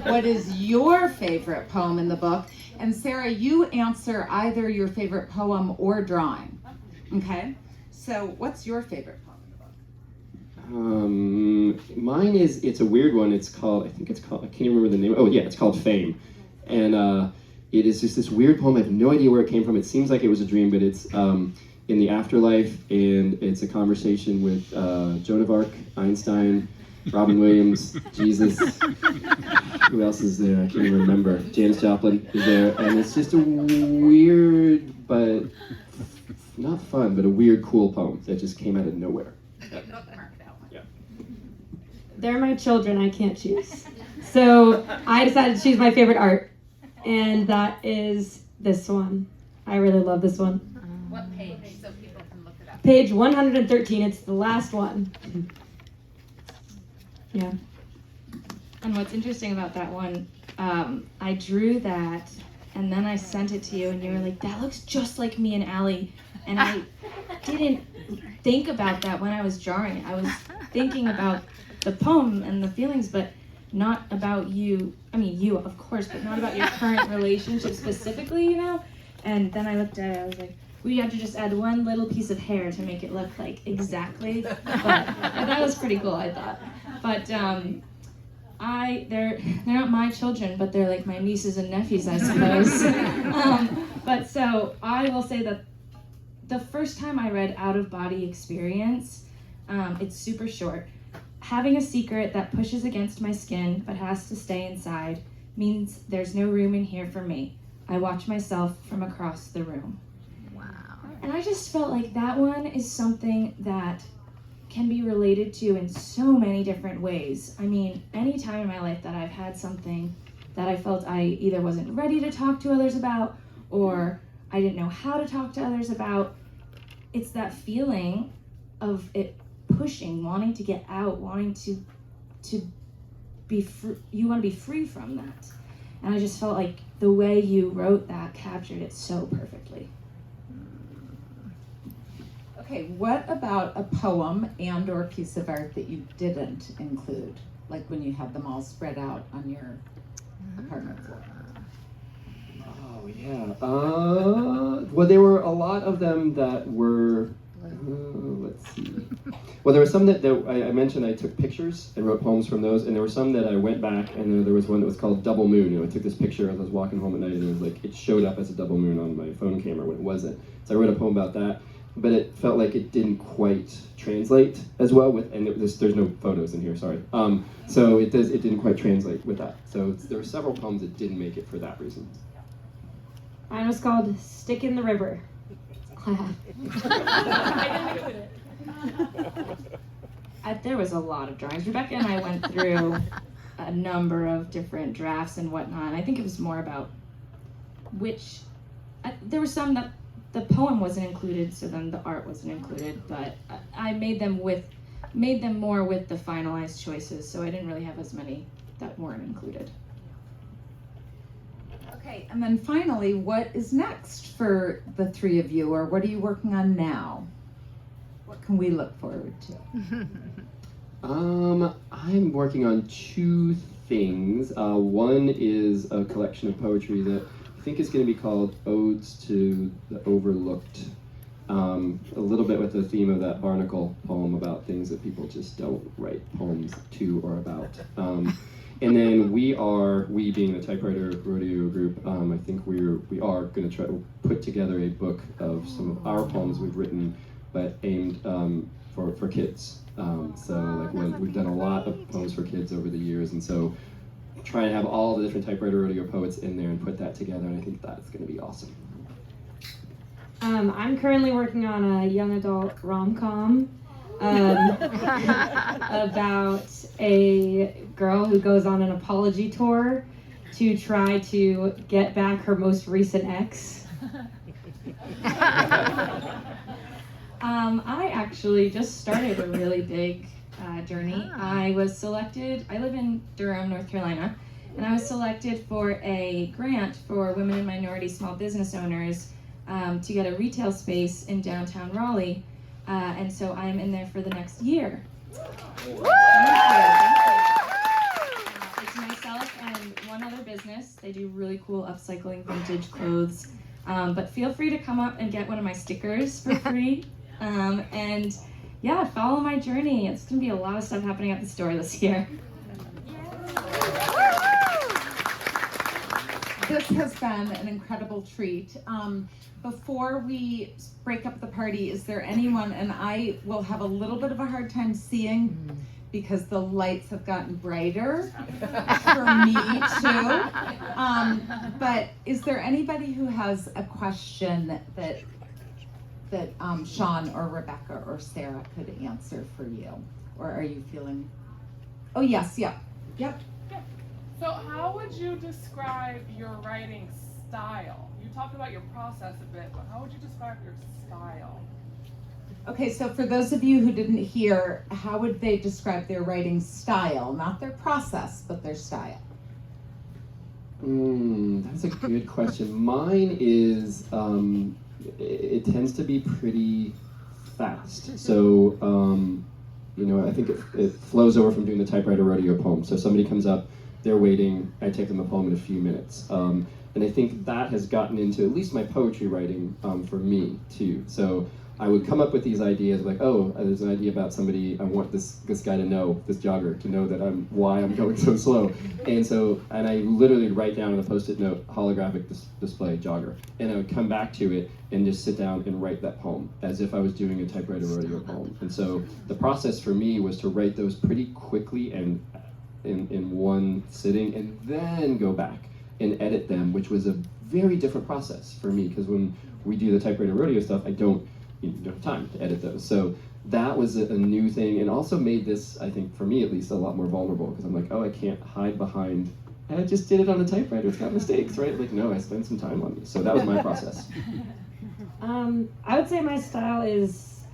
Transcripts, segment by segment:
what is your favorite poem in the book? And Sarah, you answer either your favorite poem or drawing. Okay? So what's your favorite poem in the book? Mine is, it's a weird one. It's called, I can't even remember the name. Oh yeah, it's called Fame. And it is just this weird poem. I have no idea where it came from. It seems like it was a dream, but it's in the afterlife, and it's a conversation with Joan of Arc, Einstein, Robin Williams, Jesus. Who else is there? I can't even remember. Janis Joplin is there. And it's just a weird, but not fun, but a weird, cool poem that just came out of nowhere. Yeah. They're my children, I can't choose. So I decided to choose my favorite art, and that is this one. I really love this one. What page, so people can look it up? Page 113, it's the last one. Yeah. And what's interesting about that one, I drew that, and then I sent it to you, and you were like, that looks just like me and Allie. And I didn't think about that when I was drawing. I was thinking about the poem and the feelings, but not about you. I mean, you, of course, but not about your current relationship specifically, you know? And then I looked at it, I was like, we have to just add one little piece of hair to make it look like exactly. But that was pretty cool, I thought. But they're not my children, but they're like my nieces and nephews, I suppose. But so I will say that the first time I read Out of Body Experience, it's super short. Having a secret that pushes against my skin but has to stay inside means there's no room in here for me. I watch myself from across the room. Wow. And I just felt like that one is something that can be related to in so many different ways. I mean, any time in my life that I've had something that I felt I either wasn't ready to talk to others about or I didn't know how to talk to others about, it's that feeling of it pushing, wanting to get out, wanting to be free. You want to be free from that. And I just felt like the way you wrote that captured it so perfectly. Okay, what about a poem and or piece of art that you didn't include? Like when you had them all spread out on your apartment floor. Oh yeah. Well, there were a lot of them that were. Let's see. Well, there were some that I mentioned. I took pictures and wrote poems from those, and there were some that I went back and there was one that was called Double Moon. You know, I took this picture as I was walking home at night, and it was like it showed up as a double moon on my phone camera when it wasn't. So I wrote a poem about that, but it felt like it didn't quite translate as well with, and there's no photos in here. Sorry. So it didn't quite translate with that. So there were several poems that didn't make it for that reason. Mine was called Stick in the River. There was a lot of drawings. Rebecca and I went through a number of different drafts and whatnot. And I think it was more about there were some that the poem wasn't included, so then the art wasn't included. But I made them more with the finalized choices, so I didn't really have as many that weren't included. Okay, and then finally, what is next for the three of you, or what are you working on now? What can we look forward to? I'm working on two things. One is a collection of poetry that I think is going to be called Odes to the Overlooked. A little bit with the theme of that Barnacle poem about things that people just don't write poems to or about. And then we being the Typewriter Rodeo group, I think we are going to try to put together a book of some of our poems we've written, but aimed for kids. So like we've done a lot of poems for kids over the years, and so try and have all the different Typewriter Rodeo poets in there and put that together, and I think that's going to be awesome. I'm currently working on a young adult rom-com about a girl who goes on an apology tour to try to get back her most recent ex. I actually just started a really big journey. I was selected, I live in Durham, North Carolina, and I was selected for a grant for women and minority small business owners to get a retail space in downtown Raleigh. And so I'm in there for the next year. Thank you. It's myself and one other business. They do really cool upcycling vintage clothes. But feel free to come up and get one of my stickers for free. And yeah, follow my journey. It's gonna be a lot of stuff happening at the store this year. This has been an incredible treat. Before we break up the party, is there anyone, and I will have a little bit of a hard time seeing because the lights have gotten brighter for me too. But is there anybody who has a question that Sean or Rebecca or Sarah could answer for you? Or are you feeling, oh yes, yep. So how would you describe your writing style? You talked about your process a bit, but how would you describe your style? Okay, so for those of you who didn't hear, how would they describe their writing style? Not their process, but their style. That's a good question. Mine is, it tends to be pretty fast. So, I think it flows over from doing the typewriter rodeo poem. So somebody comes up, they're waiting, I take them a poem in a few minutes. And I think that has gotten into at least my poetry writing for me too. So I would come up with these ideas like, oh, there's an idea about somebody, I want this guy to know, this jogger, to know that why I'm going so slow. And I literally write down on a Post-it note, holographic display jogger. And I would come back to it and just sit down and write that poem as if I was doing a typewriter rodeo poem. And so the process for me was to write those pretty quickly and in one sitting, and then go back and edit them, which was a very different process for me, because when we do the typewriter rodeo stuff, I don't have time to edit those. So that was a new thing, and also made this, I think, for me at least, a lot more vulnerable, because I'm like, oh, I can't hide behind, I just did it on the typewriter, it's got mistakes, right? Like, no, I spent some time on this. So that was my process. I would say my style is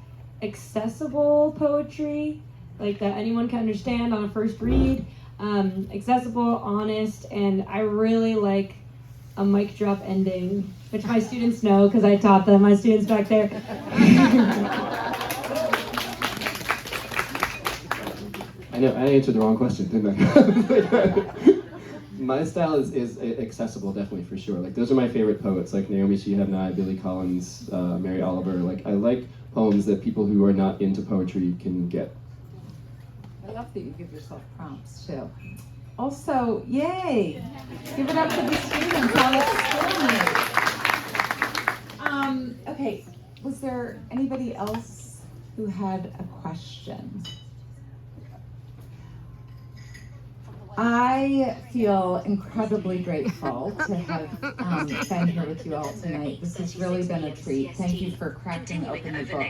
accessible poetry, like that anyone can understand on a first read. Accessible, honest, and I really like a mic drop ending, which my students know because I taught them, my students back there. I know, I answered the wrong question, didn't I? My style is accessible, definitely, for sure. Like, those are my favorite poets, like Naomi Shihab Nye, Billy Collins, Mary Oliver. Like, I like poems that people who are not into poetry can get. I love that you give yourself prompts too. Also, yay! Give it up for the students. Okay, was there anybody else who had a question? I feel incredibly grateful to have been here with you all tonight. This has really been a treat. Thank you for cracking open the book.